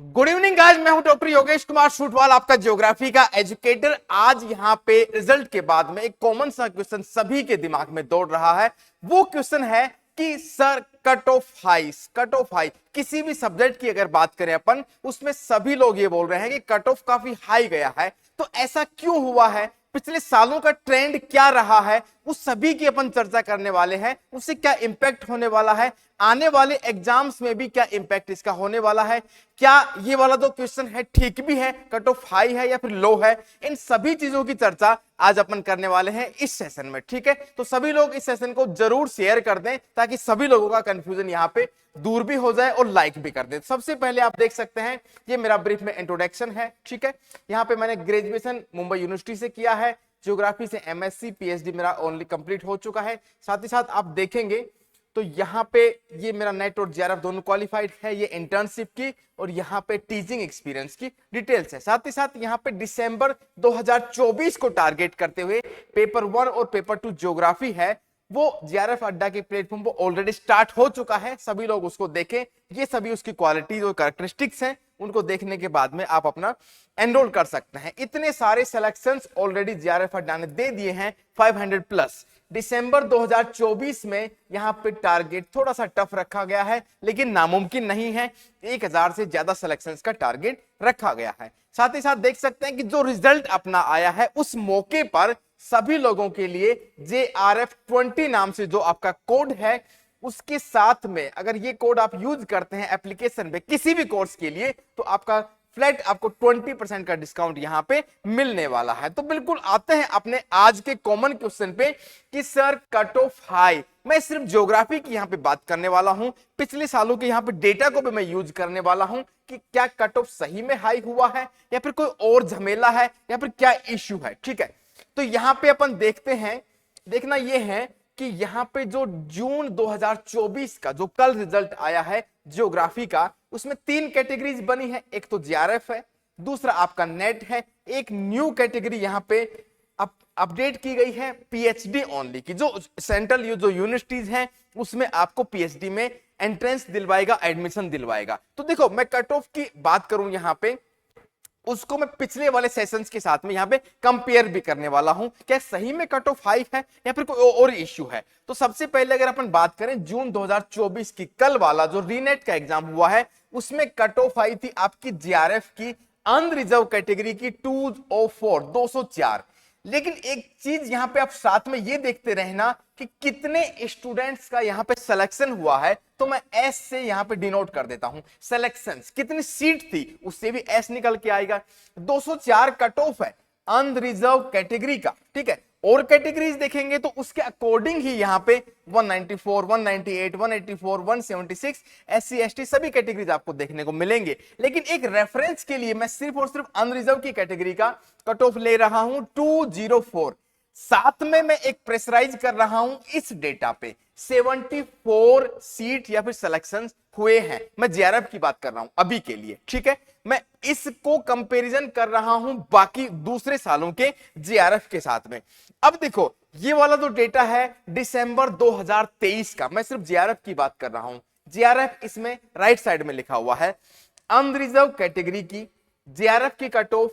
Good evening guys, मैं हूं doctor Yogesh Kumar सूटवाल, आपका ज्योग्राफी का एजुकेटर। आज यहां पे रिजल्ट के बाद में एक कॉमन सा क्वेश्चन सभी के दिमाग में दौड़ रहा है। वो क्वेश्चन है कि सर कट ऑफ हाई किसी भी सब्जेक्ट की अगर बात करें अपन, उसमें सभी लोग ये बोल रहे हैं कि कट ऑफ काफी हाई गया है। तो ऐसा क्यों हुआ है, पिछले सालों का ट्रेंड क्या रहा है, उस सभी की अपन चर्चा करने वाले हैं। उससे क्या इंपैक्ट होने वाला है, आने वाले एग्जाम्स में भी क्या इंपैक्ट इसका होने वाला है, क्या ये वाला जो क्वेश्चन है ठीक भी है, कट ऑफ हाई है या फिर लो है, इन सभी चीजों की चर्चा आज अपन करने वाले हैं इस सेशन में। ठीक है, तो सभी लोग इस सेशन को जरूर शेयर कर दें ताकि सभी लोगों का कंफ्यूजन यहाँ पे दूर भी हो जाए और लाइक भी कर दें। सबसे पहले आप देख सकते हैं ये मेरा ब्रीफ में इंट्रोडक्शन है। ठीक है, यहाँ पे मैंने ग्रेजुएशन मुंबई यूनिवर्सिटी से किया है, ज्योग्राफी से एमएससी पीएचडी मेरा ओनली कंप्लीट हो चुका है। साथ ही साथ आप देखेंगे तो यहाँ पे ये मेरा नेट और जेआरएफ दोनों क्वालिफाइड है, ये इंटर्नशिप की और यहाँ पे टीचिंग एक्सपीरियंस की डिटेल्स है। साथ ही साथ यहाँ पे दिसंबर 2024 को टारगेट करते हुए पेपर 1 और पेपर 2 ज्योग्राफी है, वो जेआरएफ अड्डा के प्लेटफॉर्म पर ऑलरेडी स्टार्ट हो चुका है। सभी लोग उसको देखें, ये सभी उसकी क्वालिटीज और कैरेक्टरिस्टिक्स हैं, उनको देखने के बाद में आप अपना एनरोल कर सकते हैं। इतने सारे सिलेक्शंस ऑलरेडी जेआरएफ अड्डा ने दे दिए हैं, 500 प्लस। दिसंबर 2024 में यहां पे टारगेट थोड़ा सा टफ रखा गया है, लेकिन नामुमकिन नहीं है। 1000 से ज्यादा सिलेक्शंस का टारगेट रखा गया है। साथ ही साथ देख सकते हैं कि जो रिजल्ट अपना आया है उस मौके पर सभी लोगों के लिए JRF 20 नाम से जो आपका कोड है, उसके साथ में अगर ये कोड आप यूज करते हैं एप्लीकेशन में किसी भी कोर्स के लिए, तो आपका फ्लैट आपको 20% का डिस्काउंट यहां पे मिलने वाला है। तो बिल्कुल आते हैं अपने आज के कॉमन क्वेश्चन पे कि सर कट ऑफ हाई, मैं सिर्फ ज्योग्राफी की यहां पे बात करने वाला हूं, पिछले सालों के यहां पे डेटा को भी मैं यूज करने वाला हूं कि क्या कट ऑफ सही में हाई हुआ है या फिर कोई और झमेला है या फिर क्या इश्यू है। ठीक है, तो यहां पे अपन देखते हैं, देखना यह है कि यहां पे जो जून 2024 का जो कल रिजल्ट आया है ज्योग्राफी का, उसमें 3 कैटेगरीज बनी है। एक तो जेआरएफ है, दूसरा आपका नेट है, एक न्यू कैटेगरी यहां पे अपडेट की गई है पीएचडी ओनली की, जो सेंट्रल जो यूनिवर्सिटीज हैं उसमें आपको पीएचडी में एंट्रेंस दिलवाएगा, एडमिशन दिलवाएगा। तो देखो, मैं कट ऑफ की बात करूं यहां पे, उसको मैं पिछले वाले सेशंस के साथ में यहां पे कंपेयर भी करने वाला हूं, क्या सही में कट ऑफ हाई है या फिर कोई और इश्यू है। तो सबसे पहले अगर अपन बात करें जून 2024 की, कल वाला जो रीनेट का एग्जाम हुआ है, उसमें कट ऑफ आई थी आपकी जेआरएफ की अनरिजर्व कैटेगरी की 204 204। लेकिन एक चीज यहां पे आप साथ में ये देखते रहना कि कितने स्टूडेंट्स का यहां पे सिलेक्शन हुआ है, तो मैं एस से यहां पे डिनोट कर देता हूं सिलेक्शंस, कितनी सीट थी उससे भी एस निकल के आएगा। 204 कट ऑफ है अनरिजर्व कैटेगरी का। ठीक है, और कैटेगरीज देखेंगे तो उसके अकॉर्डिंग ही यहां पे 194 198 184 176 एससी एसटी सभी कैटेगरीज आपको देखने को मिलेंगे। लेकिन एक रेफरेंस के लिए मैं सिर्फ और सिर्फ अनरिजर्व की कैटेगरी का कट ऑफ ले रहा हूं 204। साथ में मैं एक प्रेशराइज कर रहा हूं इस डेटा पे 74 सीट या फिर सिलेक्शंस हुए हैं, मैं जेआरएफ की बात कर रहा हूं अभी के लिए। ठीक है, मैं इसको कंपैरिजन कर रहा हूं बाकी दूसरे सालों के जेआरएफ के साथ में। अब देखो, ये वाला जो डेटा है दिसंबर 2023 का, मैं सिर्फ जेआरएफ की बात कर रहा हूं। जेआरएफ इसमें राइट साइड में लिखा हुआ है, अनरिजर्व कैटेगरी की जेआरएफ की कट ऑफ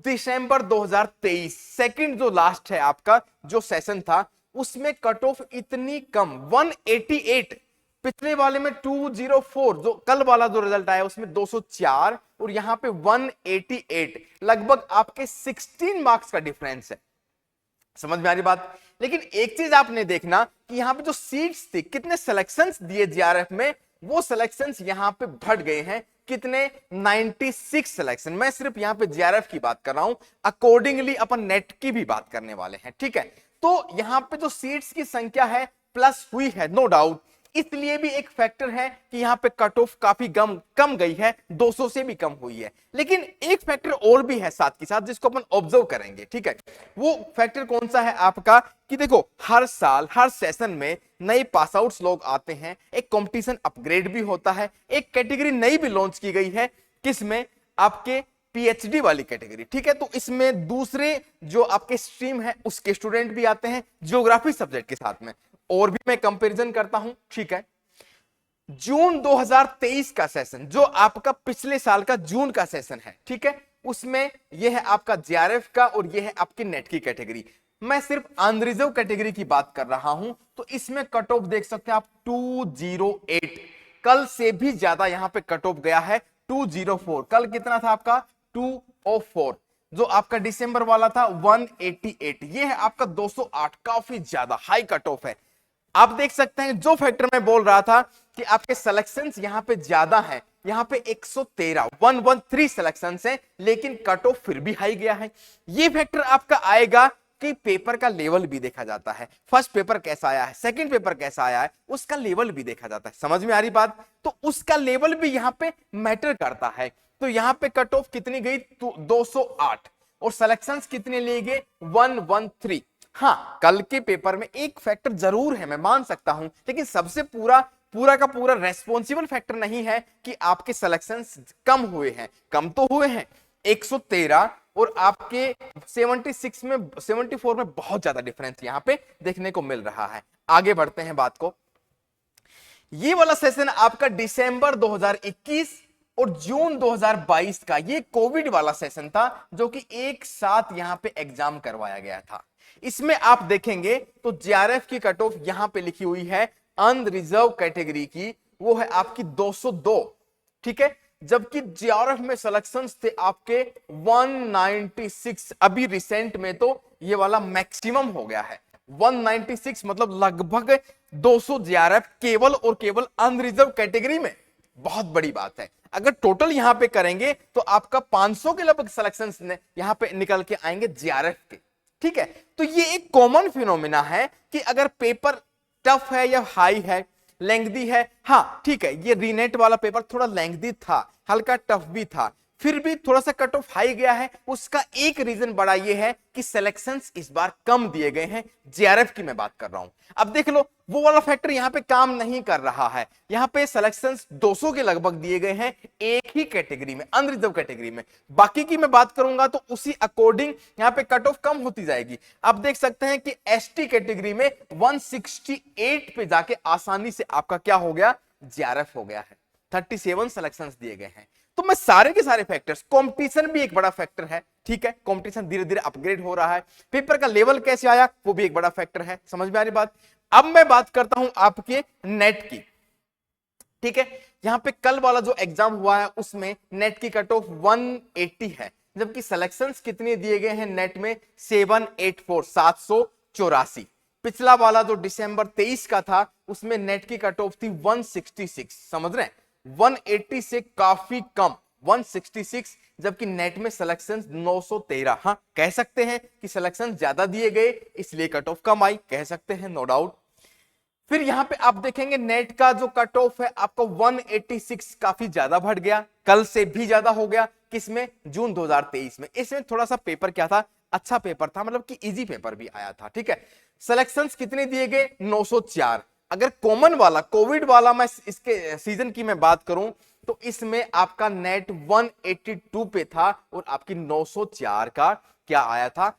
दिसंबर 2023 सेकंड जो लास्ट है आपका जो सेशन था, उसमें कट ऑफ इतनी कम 188। पिछले वाले में 204, जो कल वाला जो रिजल्ट आया उसमें 204 और यहां पे 188, लगभग आपके 16 मार्क्स का डिफरेंस है। समझ में आ रही बात। लेकिन एक चीज आपने देखना कि यहां पे जो सीट्स थी, कितने सिलेक्शंस दिए जेआरएफ में, वो सिलेक्शंस यहां पे बढ़ गए हैं। कितने? 96 सिलेक्शन। मैं सिर्फ यहां पे जेआरएफ की बात कर रहा हूं, अकॉर्डिंगली अपन नेट की भी बात करने वाले हैं। ठीक है, तो यहां पे जो सीट्स की संख्या है प्लस हुई है, नो डाउट, इसलिए भी एक फैक्टर है कि यहां पे कट ऑफ काफी कम गई है, 200 से भी कम हुई है। लेकिन एक फैक्टर और भी है साथ के साथ जिसको अपन ऑब्जर्व करेंगे। ठीक है, वो फैक्टर कौन सा है आपका कि देखो, हर साल हर सेशन में नए पास आउट्स लोग आते हैं, एक कंपटीशन अपग्रेड भी होता है, एक कैटेगरी नई भी लॉन्च की गई है, किसमें? आपके पीएचडी वाली कैटेगरी। ठीक है, तो इसमें दूसरे जो आपके स्ट्रीम है उसके स्टूडेंट भी आते हैं ज्योग्राफी सब्जेक्ट के साथ में, और भी मैं कंपैरिजन करता हूं। ठीक है, जून 2023 का सेशन, जो आपका पिछले साल का जून का सेशन है, ठीक है, उसमें यह है आपका जेआरएफ का और यह है आपकी नेट की कैटेगरी। मैं सिर्फ अनरिजर्व कैटेगरी की बात कर रहा हूं, तो इसमें कट ऑफ देख सकते हैं आप 208, कल से भी ज्यादा यहां पे कट ऑफ गया है 204। कल कितना था आपका 204, जो आपका दिसंबर वाला था 188, ये है आपका 208, काफी ज्यादा हाई कट ऑफ है। आप देख सकते हैं जो फैक्टर मैं बोल रहा था कि आपके सिलेक्शंस यहां पे ज्यादा है, यहां पे 113 113 सिलेक्शंस हैं, लेकिन कट ऑफ फिर भी हाई गया है। ये फैक्टर आपका आएगा कि पेपर का लेवल भी देखा जाता है, फर्स्ट पेपर कैसा आया है, सेकंड पेपर कैसा आया है, उसका लेवल भी देखा जाता है। समझ में आ रही बात? तो उसका लेवल भी यहां पे मैटर करता है। तो यहां पे कट ऑफ कितनी गई 208 और सिलेक्शंस कितने लिए गए 113। हाँ, कल के पेपर में एक फैक्टर जरूर है, मैं मान सकता हूं, लेकिन सबसे पूरा का पूरा रेस्पॉन्सिबल फैक्टर नहीं है कि आपके सिलेक्शंस कम हुए हैं। कम तो हुए हैं 113 और आपके 76 में 74 में बहुत ज्यादा डिफरेंस यहां पे देखने को मिल रहा है। आगे बढ़ते हैं बात को। ये वाला सेशन आपका दिसंबर 2021 और जून 2022 का, ये कोविड वाला सेशन था जो कि एक साथ यहां पे एग्जाम करवाया गया था। इसमें आप देखेंगे तो जेआरएफ की कट ऑफ यहां पे लिखी हुई है अनरिजर्व कैटेगरी की, वो है आपकी 202, ठीक है, जबकि जेआरएफ में सिलेक्शंस थे आपके 196। अभी रिसेंट में तो ये वाला मैक्सिमम हो गया है 196, मतलब लगभग 200 जेआरएफ केवल और केवल अनरिजर्व कैटेगरी में। बहुत बड़ी बात है। अगर टोटल यहां पे करेंगे तो आपका 500 के लगभग सिलेक्शंस यहां पे निकल के आएंगे जेआरएफ के, ठीक है। तो ये एक कॉमन फिनोमिना है कि अगर पेपर टफ है या हाई है, लेंथी है, हाँ ठीक है, ये रीनेट वाला पेपर थोड़ा लेंथी था, हल्का टफ भी था, फिर भी थोड़ा सा कट ऑफ हाई गया है। उसका एक रीजन बड़ा ये है कि सिलेक्शंस इस बार कम दिए गए हैं, जेआरएफ की मैं बात कर रहा हूं। अब देख लो, वो वाला फैक्टर यहां पे काम नहीं कर रहा है। यहां पे सिलेक्शंस 200 के लगभग दिए गए हैं एक ही कैटेगरी में, अनरिजर्व कैटेगरी में। बाकी की मैं बात करूंगा तो उसी अकॉर्डिंग यहां पे कट ऑफ कम होती जाएगी। आप देख सकते हैं कि एसटी कैटेगरी में 168 पे जाके आसानी से आपका क्या हो गया, जेआरएफ हो गया है। 37 सिलेक्शंस दिए गए हैं। तो मैं सारे के सारे फैक्टर्स, कंपटीशन भी एक बड़ा फैक्टर है, ठीक है, कंपटीशन धीरे धीरे अपग्रेड हो रहा है, पेपर का लेवल कैसे आया वो भी एक बड़ा फैक्टर है। समझ में आ रही बात? अब मैं बात करता हूं आपके नेट की, ठीक है। यहां पे कल वाला जो एग्जाम हुआ है उसमें नेट की कट ऑफ 180 है, जबकि सिलेक्शंस कितने दिए गए हैं नेट में 784 784। पिछला वाला जो दिसंबर 23 का था उसमें नेट की कट ऑफ थी 166। समझ रहे हैं, 180 से काफी कम 166, जबकि नेट में सिलेक्शंस 913। हाँ, कह सकते हैं कि सिलेक्शंस ज्यादा दिए गए इसलिए कट ऑफ कम आई, कह सकते हैं, नो डाउट। फिर यहां पे आप देखेंगे नेट का जो कट ऑफ है आपको 186 काफी ज्यादा बढ़ गया, कल से भी ज्यादा हो गया। किसमें? जून 2023 में। इसमें थोड़ा सा पेपर क्या था, अच्छा पेपर था, मतलब कि इजी पेपर भी आया था, ठीक है। सिलेक्शंस कितने दिए गए 904। अगर कॉमन वाला कोविड वाला मैं इसके सीजन की मैं बात करूं तो इसमें आपका नेट 182 पे था और आपकी 904 का क्या आया था,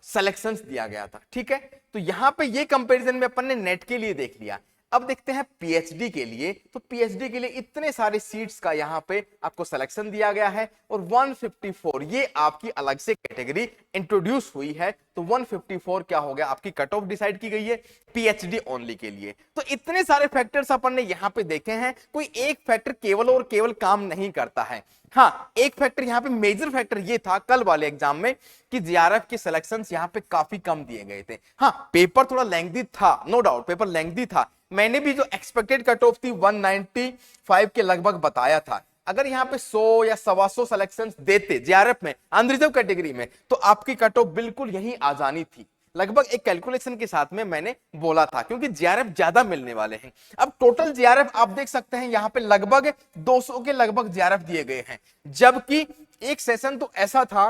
सिलेक्शंस दिया गया था, ठीक है। तो यहां पे ये कंपैरिजन में अपन ने नेट के लिए देख लिया। अब देखते हैं पीएचडी के लिए। तो पीएचडी के लिए इतने सारे सीट्स का यहां पे आपको सिलेक्शन दिया गया है और 154 ये आपकी अलग से कैटेगरी इंट्रोड्यूस हुई है। तो 154 क्या हो गया, आपकी कट ऑफ डिसाइड की गई है पीएचडी ओनली के लिए। तो इतने सारे फैक्टर्स अपन ने यहां पे देखे हैं, कोई एक फैक्टर केवल और केवल काम नहीं करता है। हाँ, एक फैक्टर यहां पे मेजर फैक्टर ये था कल वाले एग्जाम में कि जेआरएफ के सिलेक्शंस यहां पे काफी कम दिए गए थे। हाँ, पेपर थोड़ा लेंथी था, नो डाउट पेपर लेंथी था। मैंने भी जो एक्सपेक्टेड कट ऑफ थी 195 के लगभग बताया था। अगर यहां पे 100 या 125 सिलेक्शंस देते जेआरएफ में अनरिजर्व कैटेगरी में तो आपकी कट ऑफ बिल्कुल यही आ जानी थी। लगभग एक कैलकुलेशन के साथ में मैंने बोला था, क्योंकि जेआरएफ ज्यादा मिलने वाले हैं। अब टोटल जेआरएफ आप देख सकते हैं यहां पे लगभग 200 के लगभग जेआरएफ दिए गए हैं, जबकि एक सेशन तो ऐसा था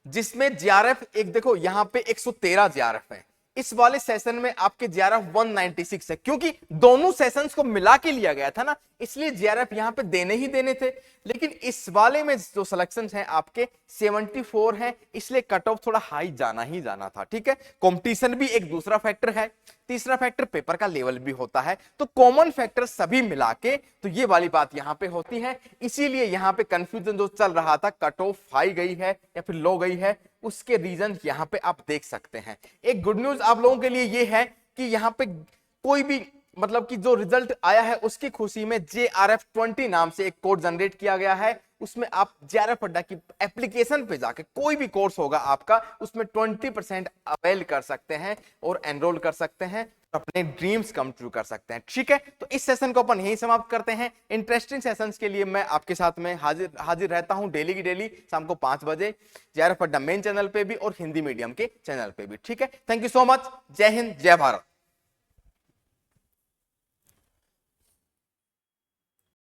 जिसमें जेआरएफ एक देखो यहां पे 113 जेआरएफ है। इस वाले सेशन में आपके जेआरएफ 196 है, क्योंकि दोनों सेशंस को मिला के लिया गया था ना, इसलिए जेआरएफ यहां पे देने ही देने थे। लेकिन इस वाले में जो सिलेक्शंस हैं आपके 74 हैं, इसलिए कट ऑफ थोड़ा हाई जाना ही जाना था, ठीक है। कंपटीशन भी एक दूसरा फैक्टर है। तीसरा फैक्टर पेपर का लेवल भी होता है। तो कॉमन फैक्टर सभी मिला के तो ये वाली बात यहां पे होती है। इसीलिए यहां पे कंफ्यूजन जो चल रहा था कट ऑफ हाई गई है या फिर लो गई है, उसके रीजन यहां पे आप देख सकते हैं। एक गुड न्यूज आप लोगों के लिए ये है कि यहां पे कोई भी मतलब कि जो रिजल्ट आया है उसकी खुशी में JRF20 नाम से एक कोड जनरेट किया गया है। उसमें आप JRF अड्डा की एप्लीकेशन पे जाके कोई भी कोर्स होगा आपका उसमें 20% अवेल कर सकते हैं और एनरोल कर सकते हैं, अपने ड्रीम्स कम ट्रू कर सकते हैं। ठीक है, तो इस सेशन को अपन यहीं समाप्त करते हैं। इंटरेस्टिंग सेशंस के लिए मैं आपके साथ में हाजिर रहता हूं डेली की डेली शाम को 5 बजे JRF अड्डा मेन चैनल पे भी और हिंदी मीडियम के चैनल पे भी। ठीक है, थैंक यू सो मच। जय हिंद, जय भारत।